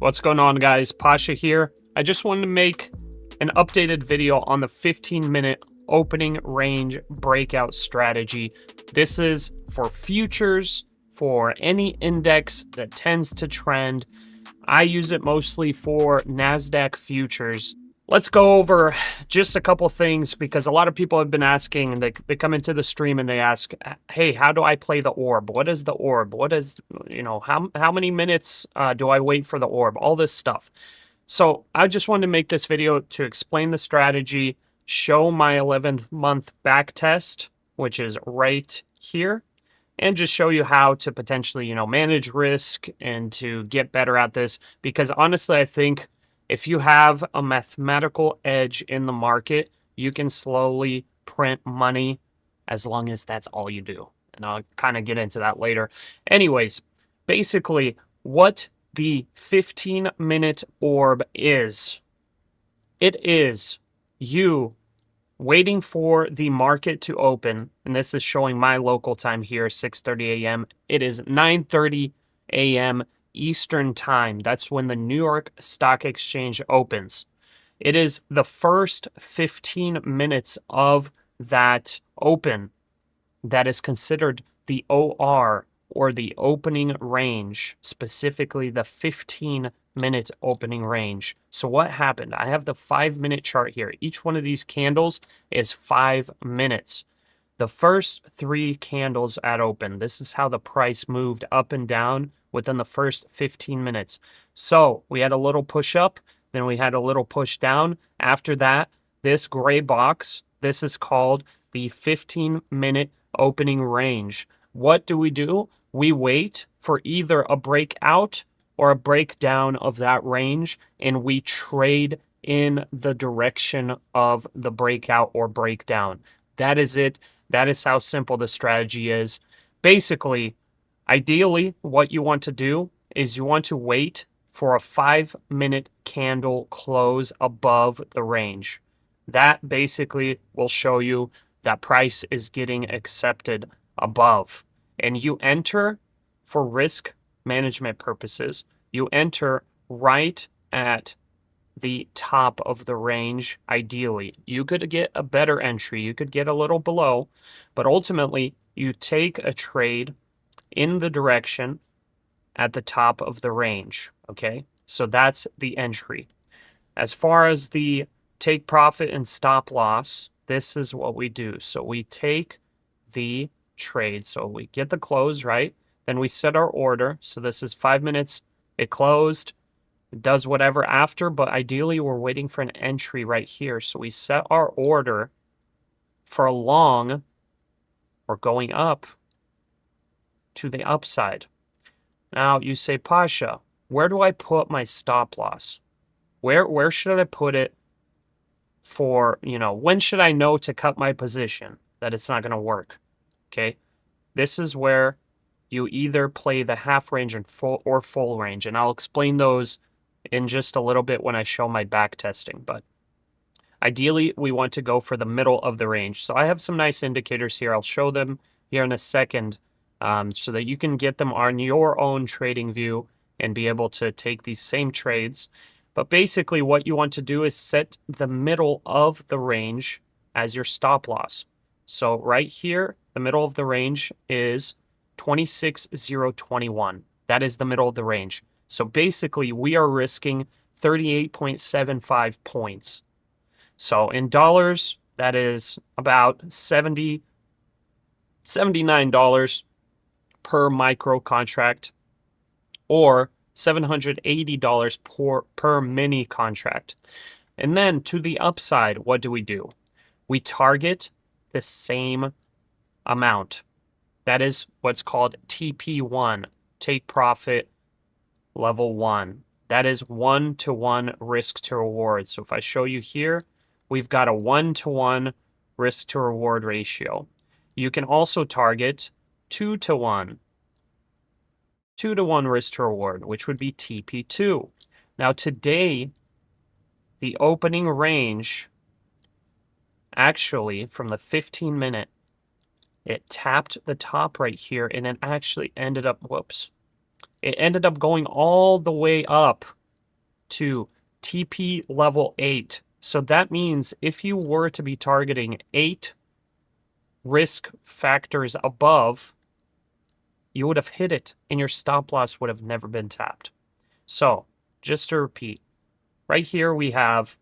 What's going on, guys? Pasha here. I just wanted to make an updated video on the 15-minute opening range breakout strategy. This is for futures, for any index that tends to trend. I use it mostly for NASDAQ futures. Let's go over just a couple things because a lot of people have been asking, and they come into the stream and they ask, hey, how do I play the orb? What is the orb? What is, how many minutes do I wait for the orb? All this stuff. So I just wanted to make this video to explain the strategy, show my 11th month back test, which is right here, and just show you how to potentially, manage risk and to get better at this. Because honestly, I think if you have a mathematical edge in the market, you can slowly print money as long as that's all you do. And I'll kind of get into that later. Anyways, basically what the 15-minute orb is, it is you waiting for the market to open. And this is showing my local time here, 6:30 a.m. It is 9:30 a.m. Eastern time. That's when the New York Stock Exchange opens. It is the first 15 minutes of that open that is considered the OR, or the opening range, specifically the 15-minute opening range. So what happened? I have the 5-minute chart here. Each one of these candles is 5 minutes. The first 3 candles at open, this is how the price moved up and down within the first 15 minutes. So we had a little push up, then we had a little push down. After that, this gray box, this is called the 15-minute opening range. What do? We wait for either a breakout or a breakdown of that range, and we trade in the direction of the breakout or breakdown. That is it. That is how simple the strategy is. Basically, ideally, what you want to do is you want to wait for a 5-minute candle close above the range. That basically will show you that price is getting accepted above. And you enter, for risk management purposes, you enter right at the top of the range. Ideally, you could get a better entry, you could get a little below, but ultimately you take a trade in the direction at the top of the range. Okay, so that's the entry. As far as the take profit and stop loss, this is what we do. So we take the trade, so we get the close, right? Then we set our order. So this is 5 minutes, it closed, it does whatever after, but ideally we're waiting for an entry right here. So we set our order for a long or going up to the upside. Now you say, Pasha, where do I put my stop loss? Where should I put it for, when should I know to cut my position, that it's not going to work? Okay, this is where you either play the half range and full range, and I'll explain those in just a little bit when I show my back testing. But ideally, we want to go for the middle of the range. So I have some nice indicators here. I'll show them here in a second, so that you can get them on your own trading view and be able to take these same trades. But basically, what you want to do is set the middle of the range as your stop loss. So right here, the middle of the range is 26,021. That is the middle of the range. So basically, we are risking 38.75 points. So in dollars, that is about $79 per micro contract, or $780 per mini contract. And then to the upside, what do? We target the same amount. That is what's called TP1, take profit level 1. That is 1-to-1 risk to reward. So if I show you here, we've got a 1-to-1 risk to reward ratio. You can also target 2-to-1 risk to reward, which would be TP2. Now today, the opening range, actually from the 15-minute, it tapped the top right here, and it actually ended up, it ended up going all the way up to TP level 8. So that means if you were to be targeting 8 risk factors above, you would have hit it and your stop loss would have never been tapped. So just to repeat, right here we have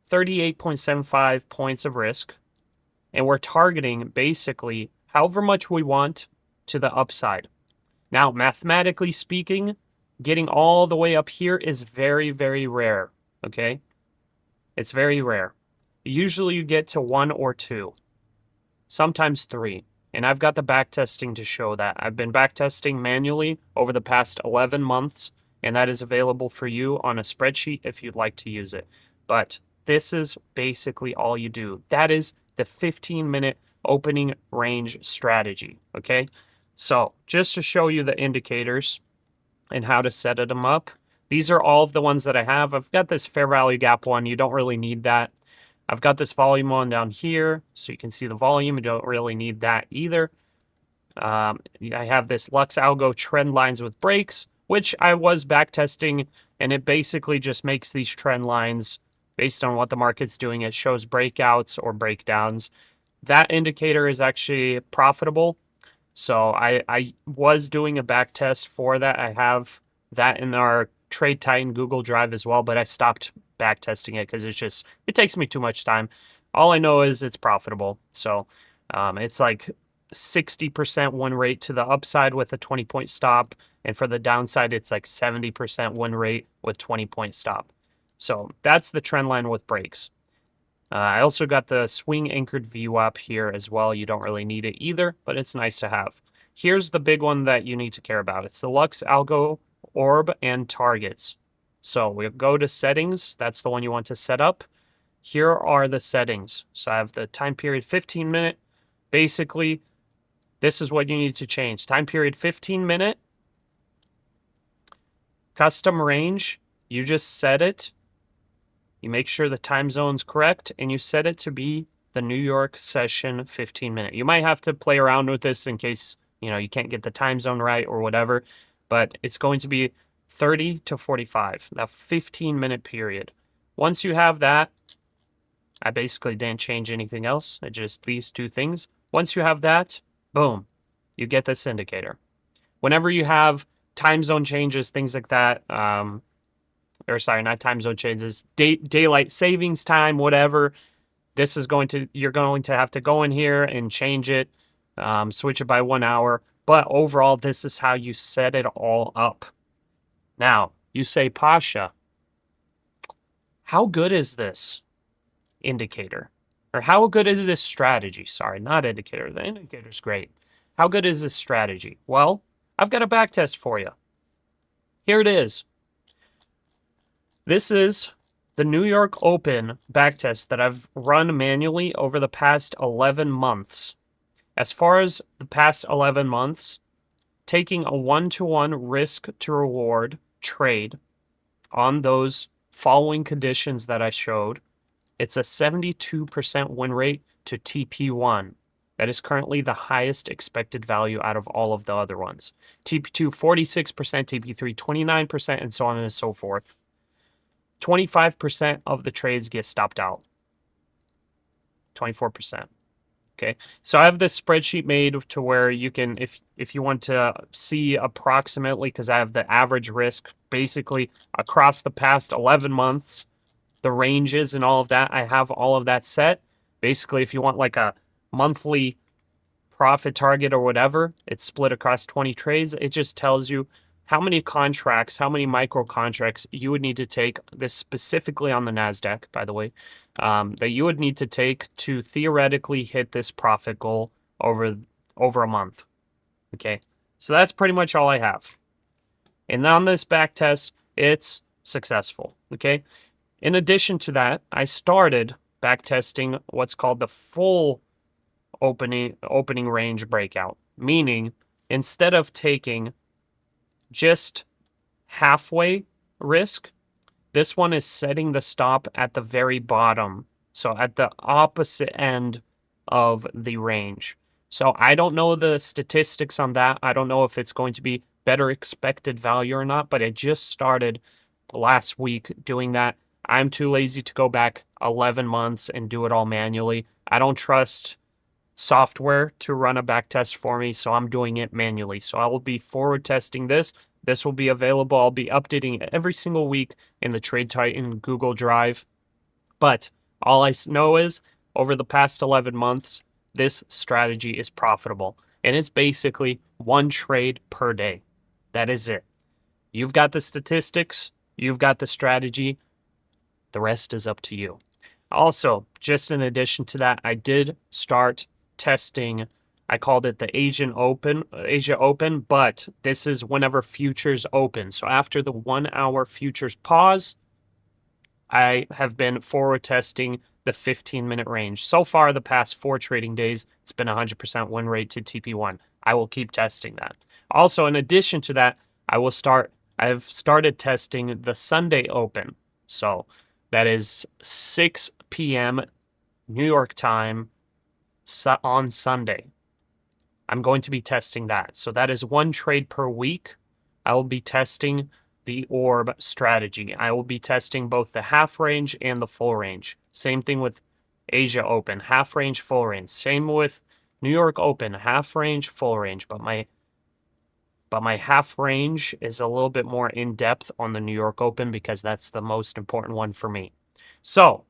38.75 points of risk, and we're targeting basically however much we want to the upside. Now, mathematically speaking, getting all the way up here is very, very rare, okay? It's very rare. Usually you get to 1 or 2, sometimes 3. And I've got the backtesting to show that. I've been backtesting manually over the past 11 months, and that is available for you on a spreadsheet if you'd like to use it. But this is basically all you do. That is the 15-minute opening range strategy, okay? So just to show you the indicators and how to set them up, these are all of the ones that I have. I've got this fair value gap one. You don't really need that. I've got this volume one down here, so you can see the volume. You don't really need that either. I have this Lux Algo trend lines with breaks, which I was backtesting, and it basically just makes these trend lines based on what the market's doing. It shows breakouts or breakdowns. That indicator is actually profitable. So I was doing a back test for that. I have that in our Trade Titan Google Drive as well, but I stopped back testing it because it takes me too much time. All I know is it's profitable. So it's like 60% win rate to the upside with a 20-point stop. And for the downside, it's like 70% win rate with 20-point stop. So that's the trend line with breaks. I also got the swing anchored VWAP here as well. You don't really need it either, but it's nice to have. Here's the big one that you need to care about. It's the Lux Algo ORB and targets. So we'll go to settings. That's the one you want to set up. Here are the settings. So I have the time period 15 minute. Basically, this is what you need to change. Time period 15 minute. Custom range. You just set it. You make sure the time zone's correct, and you set it to be the New York session 15 minute. You might have to play around with this in case you can't get the time zone right or whatever, but it's going to be 30 to 45, that 15-minute period. Once you have that, I basically didn't change anything else. I just these two things. Once you have that, boom, you get this indicator. Whenever you have time zone changes, things like that, or sorry, not time zone changes, daylight savings time, whatever, you're going to have to go in here and change it, switch it by 1 hour. But overall, this is how you set it all up. Now, you say, Pasha, how good is this indicator? Or how good is this strategy? Sorry, not indicator. The indicator's great. How good is this strategy? Well, I've got a backtest for you. Here it is. This is the New York Open backtest that I've run manually over the past 11 months. As far as the past 11 months, taking a 1-to-1 risk to reward trade on those following conditions that I showed, it's a 72% win rate to TP1. That is currently the highest expected value out of all of the other ones. TP2, 46%, TP3, 29%, and so on and so forth. 25% of the trades get stopped out. 24%. Okay, so I have this spreadsheet made to where you can, if you want to see approximately, because I have the average risk basically across the past 11 months, the ranges and all of that, I have all of that set. Basically, if you want like a monthly profit target or whatever, it's split across 20 trades. It just tells you how many contracts, how many micro contracts you would need to take, this specifically on the NASDAQ, by the way, that you would need to take to theoretically hit this profit goal over a month. Okay, so that's pretty much all I have. And on this back test, it's successful. Okay, in addition to that, I started back testing what's called the full opening range breakout, meaning instead of taking just halfway risk, this one is setting the stop at the very bottom, so at the opposite end of the range. So I don't know the statistics on that. I don't know if it's going to be better expected value or not, but I just started last week doing that. I'm too lazy to go back 11 months and do it all manually. I don't trust software to run a back test for me, so I'm doing it manually. So I will be forward testing this. This will be available. I'll be updating it every single week in the Trade Titan Google Drive. But all I know is over the past 11 months, this strategy is profitable. And it's basically one trade per day. That is it. You've got the statistics. You've got the strategy. The rest is up to you. Also, just in addition to that, I did start testing. I called it the Asia Open, but this is whenever futures open. So after the 1 hour futures pause, I have been forward testing the 15-minute range. So far, the past 4 trading days, it's been 100% win rate to TP1. I will keep testing that. Also, in addition to that, I've started testing the Sunday Open. So that is 6 p.m. New York time on Sunday. I'm going to be testing that. So that is 1 trade per week. I will be testing the ORB strategy. I will be testing both the half range and the full range. Same thing with Asia Open, half range, full range. Same with New York Open, half range, full range. But my half range is a little bit more in depth on the New York Open because that's the most important one for me. So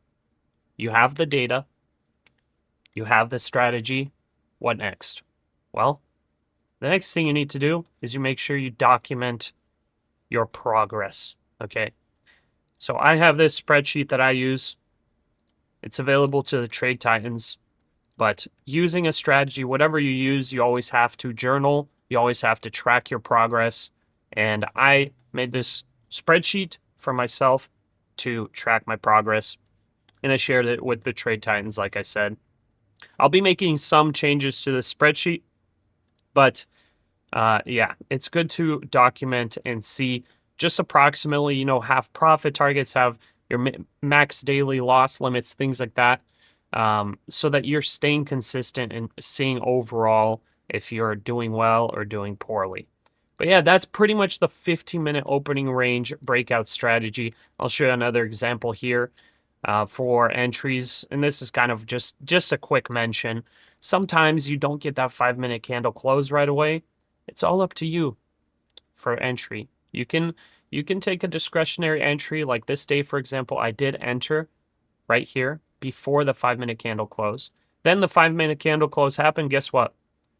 you have the data, you have the strategy. What next? Well, the next thing you need to do is you make sure you document your progress, okay? So I have this spreadsheet that I use. It's available to the Trade Titans, but using a strategy, whatever you use, you always have to journal. You always have to track your progress. And I made this spreadsheet for myself to track my progress, and I shared it with the Trade Titans, like I said. I'll be making some changes to the spreadsheet, but yeah, it's good to document and see just approximately, have profit targets, have your max daily loss limits, things like that, so that you're staying consistent and seeing overall if you're doing well or doing poorly. But yeah, that's pretty much the 15-minute opening range breakout strategy. I'll show you another example here for entries, and this is kind of just a quick mention. Sometimes you don't get that 5-minute candle close right away. It's all up to you for entry. You can take a discretionary entry like this day, for example. I did enter right here before the 5-minute candle close. Then the 5-minute candle close happened. Guess what?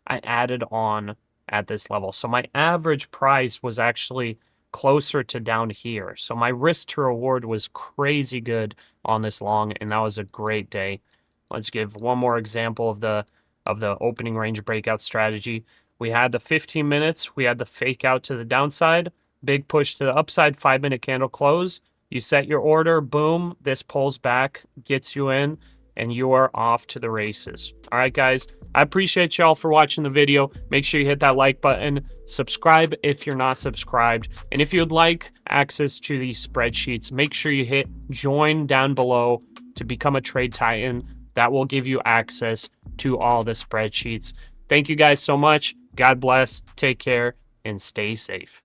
I added on at this level. So my average price was actually closer to down here. So my risk to reward was crazy good on this long, and that was a great day. Let's give one more example of the opening range breakout strategy. We had the 15 minutes. We had the fake out to the downside, big push to the upside, 5-minute candle close. You set your order, boom, this pulls back, gets you in, and you are off to the races. All right, guys, I appreciate y'all for watching the video. Make sure you hit that like button, subscribe if you're not subscribed, and if you'd like access to these spreadsheets, make sure you hit join down below to become a Trade Titan. That will give you access to all the spreadsheets. Thank you guys so much. God bless, take care, and stay safe.